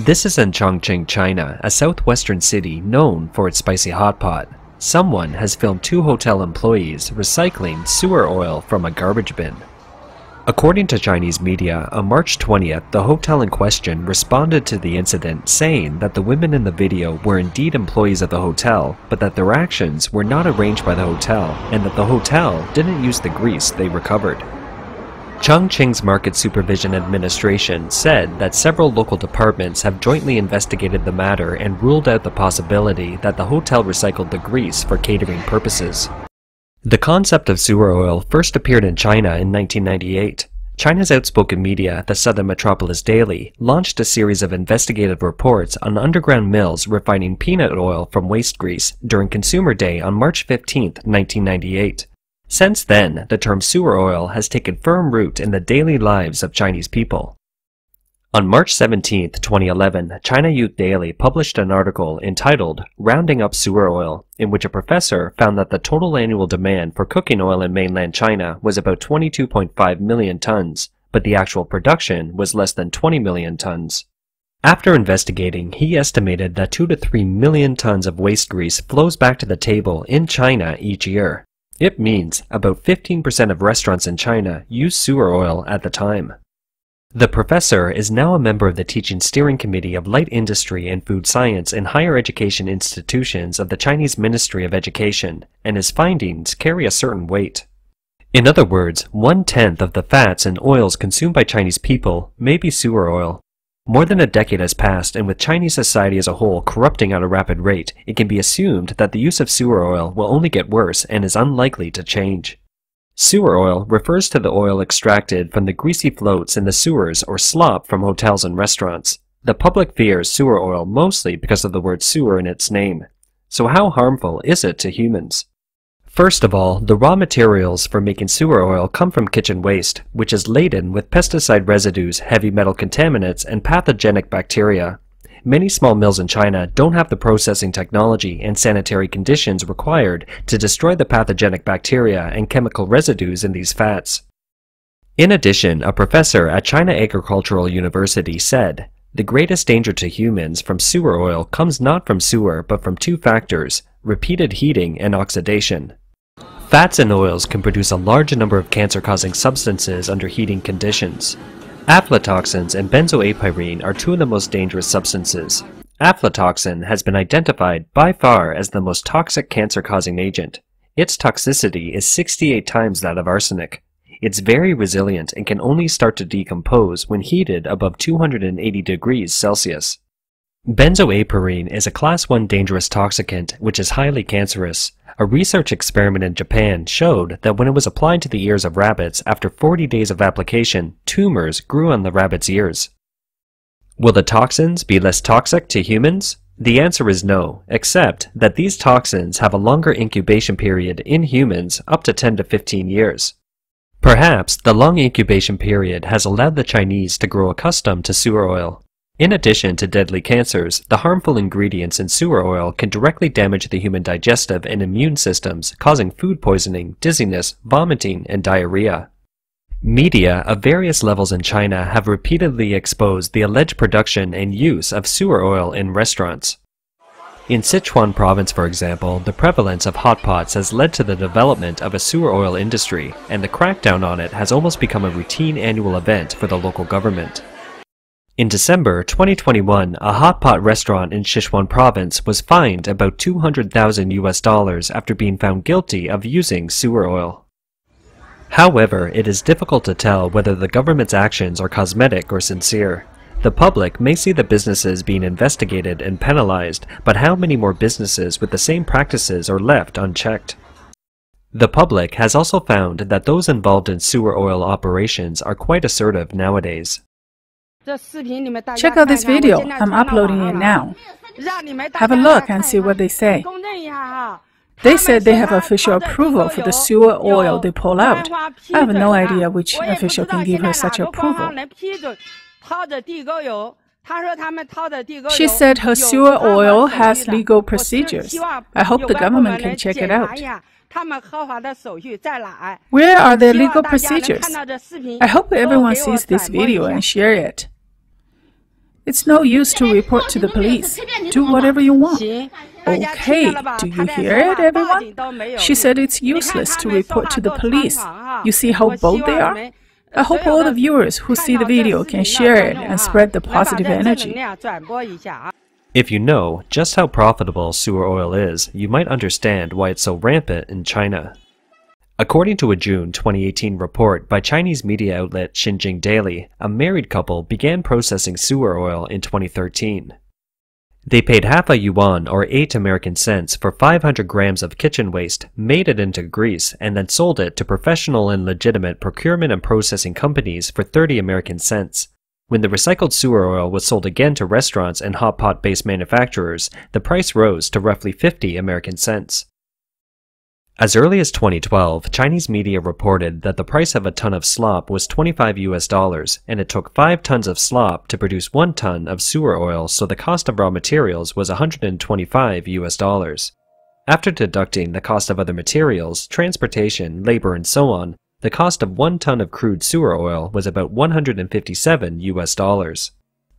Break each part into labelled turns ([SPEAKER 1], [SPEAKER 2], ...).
[SPEAKER 1] This is in Chongqing, China, a southwestern city known for its spicy hot pot. Someone has filmed two hotel employees recycling sewer oil from a garbage bin. According to Chinese media, on March 20th, the hotel in question responded to the incident saying that the women in the video were indeed employees of the hotel, but that their actions were not arranged by the hotel and that the hotel didn't use the grease they recovered. Chongqing's Market Supervision Administration said that several local departments have jointly investigated the matter and ruled out the possibility that the hotel recycled the grease for catering purposes. The concept of sewer oil first appeared in China in 1998. China's outspoken media, the Southern Metropolis Daily, launched a series of investigative reports on underground mills refining peanut oil from waste grease during Consumer Day on March 15, 1998. Since then, the term sewer oil has taken firm root in the daily lives of Chinese people. On March 17, 2011, China Youth Daily published an article entitled "Rounding Up Sewer Oil," in which a professor found that the total annual demand for cooking oil in mainland China was about 22.5 million tons, but the actual production was less than 20 million tons. After investigating, he estimated that 2 to 3 million tons of waste grease flows back to the table in China each year. It means about 15% of restaurants in China use sewer oil at the time. The professor is now a member of the Teaching Steering Committee of Light Industry and Food Science in Higher Education Institutions of the Chinese Ministry of Education, and his findings carry a certain weight. In other words, 1/10 of the fats and oils consumed by Chinese people may be sewer oil. More than a decade has passed, and with Chinese society as a whole corrupting at a rapid rate, it can be assumed that the use of sewer oil will only get worse and is unlikely to change. Sewer oil refers to the oil extracted from the greasy floats in the sewers or slop from hotels and restaurants. The public fears sewer oil mostly because of the word sewer in its name. So how harmful is it to humans? First of all, the raw materials for making sewer oil come from kitchen waste, which is laden with pesticide residues, heavy metal contaminants, and pathogenic bacteria. Many small mills in China don't have the processing technology and sanitary conditions required to destroy the pathogenic bacteria and chemical residues in these fats. In addition, a professor at China Agricultural University said, "The greatest danger to humans from sewer oil comes not from sewer but from two factors: repeated heating and oxidation." Fats and oils can produce a large number of cancer-causing substances under heating conditions. Aflatoxins and benzoapyrene are two of the most dangerous substances. Aflatoxin has been identified by far as the most toxic cancer-causing agent. Its toxicity is 68 times that of arsenic. It's very resilient and can only start to decompose when heated above 280 degrees Celsius. Benzoapyrene is a Class 1 dangerous toxicant which is highly cancerous. A research experiment in Japan showed that when it was applied to the ears of rabbits, after 40 days of application, tumors grew on the rabbits' ears. Will the toxins be less toxic to humans? The answer is no, except that these toxins have a longer incubation period in humans, up to 10 to 15 years. Perhaps the long incubation period has allowed the Chinese to grow accustomed to sewer oil. In addition to deadly cancers, the harmful ingredients in sewer oil can directly damage the human digestive and immune systems, causing food poisoning, dizziness, vomiting, and diarrhea. Media of various levels in China have repeatedly exposed the alleged production and use of sewer oil in restaurants. In Sichuan province, for example, the prevalence of hot pots has led to the development of a sewer oil industry, and the crackdown on it has almost become a routine annual event for the local government. In December 2021, a hot pot restaurant in Sichuan province was fined about $200,000 after being found guilty of using sewer oil. However, it is difficult to tell whether the government's actions are cosmetic or sincere. The public may see the businesses being investigated and penalized, but how many more businesses with the same practices are left unchecked? The public has also found that those involved in sewer oil operations are quite assertive nowadays.
[SPEAKER 2] Check out this video. I'm uploading it now. Have a look and see what they say. They said they have official approval for the sewer oil they pull out. I have no idea which official can give her such approval. She said her sewer oil has legal procedures. I hope the government can check it out. Where are their legal procedures? I hope everyone sees this video and share it. It's no use to report to the police. Do whatever you want. Okay, do you hear it, everyone? She said it's useless to report to the police. You see how bold they are? I hope all the viewers who see the video can share it and spread the positive energy.
[SPEAKER 1] If you know just how profitable sewer oil is, you might understand why it's so rampant in China. According to a June 2018 report by Chinese media outlet Xinjiang Daily, a married couple began processing sewer oil in 2013. They paid half a yuan or 8 American cents for 500 grams of kitchen waste, made it into grease, and then sold it to professional and legitimate procurement and processing companies for 30 American cents. When the recycled sewer oil was sold again to restaurants and hot pot-based manufacturers, the price rose to roughly 50 American cents. As early as 2012, Chinese media reported that the price of a ton of slop was $25 and it took 5 tons of slop to produce 1 ton of sewer oil, so the cost of raw materials was $125. After deducting the cost of other materials, transportation, labor, and so on, the cost of 1 ton of crude sewer oil was about $157.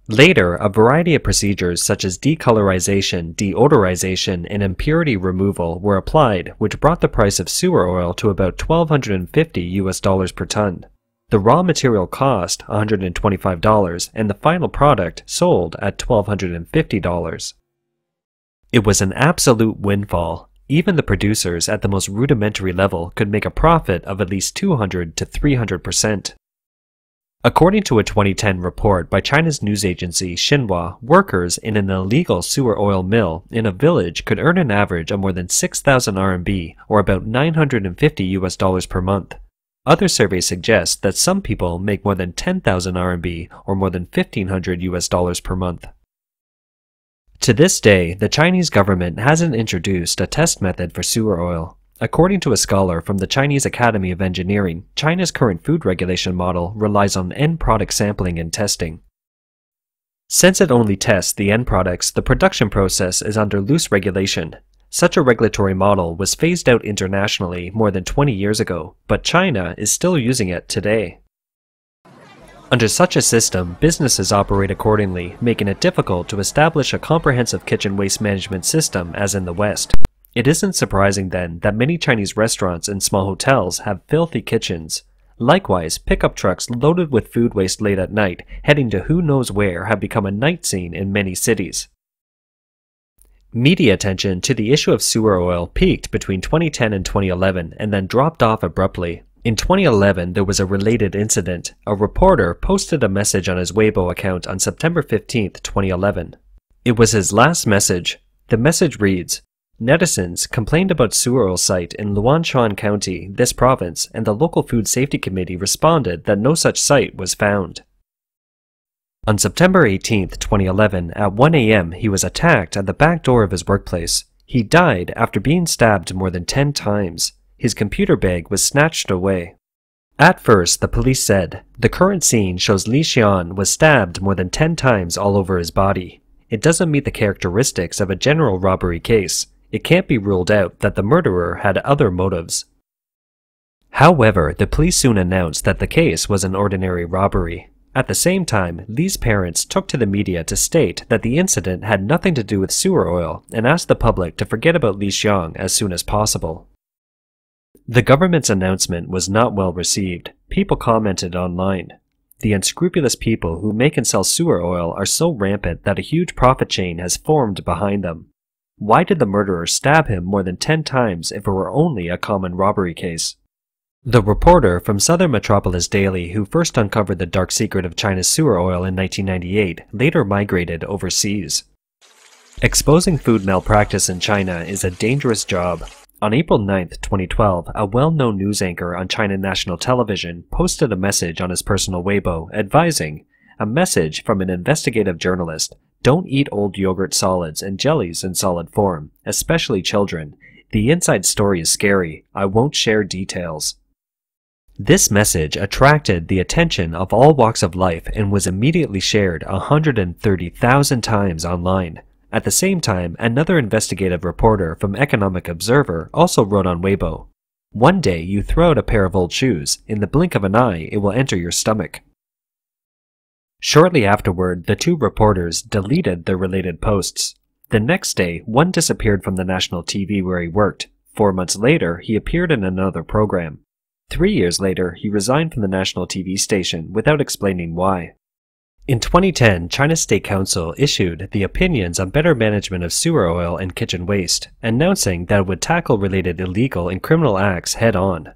[SPEAKER 1] Later, a variety of procedures such as decolorization, deodorization, and impurity removal were applied, which brought the price of sewer oil to about $1,250 per ton. The raw material cost $125, and the final product sold at $1,250. It was an absolute windfall. Even the producers at the most rudimentary level could make a profit of at least 200 to 300%. According to a 2010 report by China's news agency Xinhua, workers in an illegal sewer oil mill in a village could earn an average of more than 6,000 RMB, or about $950 per month. Other surveys suggest that some people make more than 10,000 RMB, or more than $1,500 per month. To this day, the Chinese government hasn't introduced a test method for sewer oil. According to a scholar from the Chinese Academy of Engineering, China's current food regulation model relies on end product sampling and testing. Since it only tests the end products, the production process is under loose regulation. Such a regulatory model was phased out internationally more than 20 years ago, but China is still using it today. Under such a system, businesses operate accordingly, making it difficult to establish a comprehensive kitchen waste management system as in the West. It isn't surprising then that many Chinese restaurants and small hotels have filthy kitchens. Likewise, pickup trucks loaded with food waste late at night, heading to who knows where, have become a night scene in many cities. Media attention to the issue of sewer oil peaked between 2010 and 2011 and then dropped off abruptly. In 2011, there was a related incident. A reporter posted a message on his Weibo account on September 15, 2011. It was his last message. The message reads, "Netizens complained about sewer oil site in Luanshan County, this province, and the local food safety committee responded that no such site was found." On September 18, 2011, at 1 a.m., he was attacked at the back door of his workplace. He died after being stabbed more than 10 times. His computer bag was snatched away. At first, the police said, the current scene shows Li Xian was stabbed more than 10 times all over his body. It doesn't meet the characteristics of a general robbery case. It can't be ruled out that the murderer had other motives. However, the police soon announced that the case was an ordinary robbery. At the same time, Li's parents took to the media to state that the incident had nothing to do with sewer oil and asked the public to forget about Li Xiang as soon as possible. The government's announcement was not well received. People commented online. The unscrupulous people who make and sell sewer oil are so rampant that a huge profit chain has formed behind them. Why did the murderer stab him more than 10 times if it were only a common robbery case? The reporter from Southern Metropolis Daily who first uncovered the dark secret of China's sewer oil in 1998 later migrated overseas. Exposing food malpractice in China is a dangerous job. On April 9, 2012, a well-known news anchor on China National Television posted a message on his personal Weibo advising, a message from an investigative journalist, "Don't eat old yogurt solids and jellies in solid form, especially children. The inside story is scary. I won't share details." This message attracted the attention of all walks of life and was immediately shared 130,000 times online. At the same time, another investigative reporter from Economic Observer also wrote on Weibo, "One day you throw out a pair of old shoes. In the blink of an eye, it will enter your stomach." Shortly afterward, the two reporters deleted their related posts. The next day, one disappeared from the national TV where he worked. 4 months later, he appeared in another program. 3 years later, he resigned from the national TV station without explaining why. In 2010, China's State Council issued the Opinions on Better Management of Sewer Oil and Kitchen Waste, announcing that it would tackle related illegal and criminal acts head-on.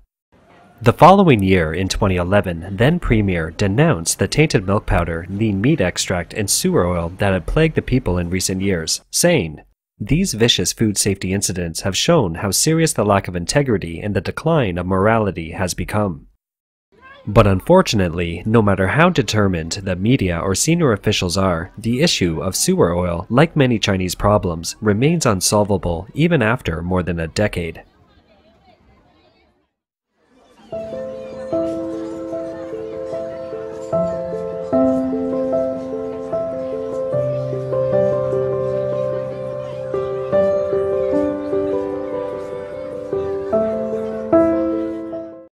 [SPEAKER 1] The following year, in 2011, then-Premier denounced the tainted milk powder, lean meat extract, and sewer oil that had plagued the people in recent years, saying, "These vicious food safety incidents have shown how serious the lack of integrity and the decline of morality has become." But unfortunately, no matter how determined the media or senior officials are, the issue of sewer oil, like many Chinese problems, remains unsolvable even after more than a decade.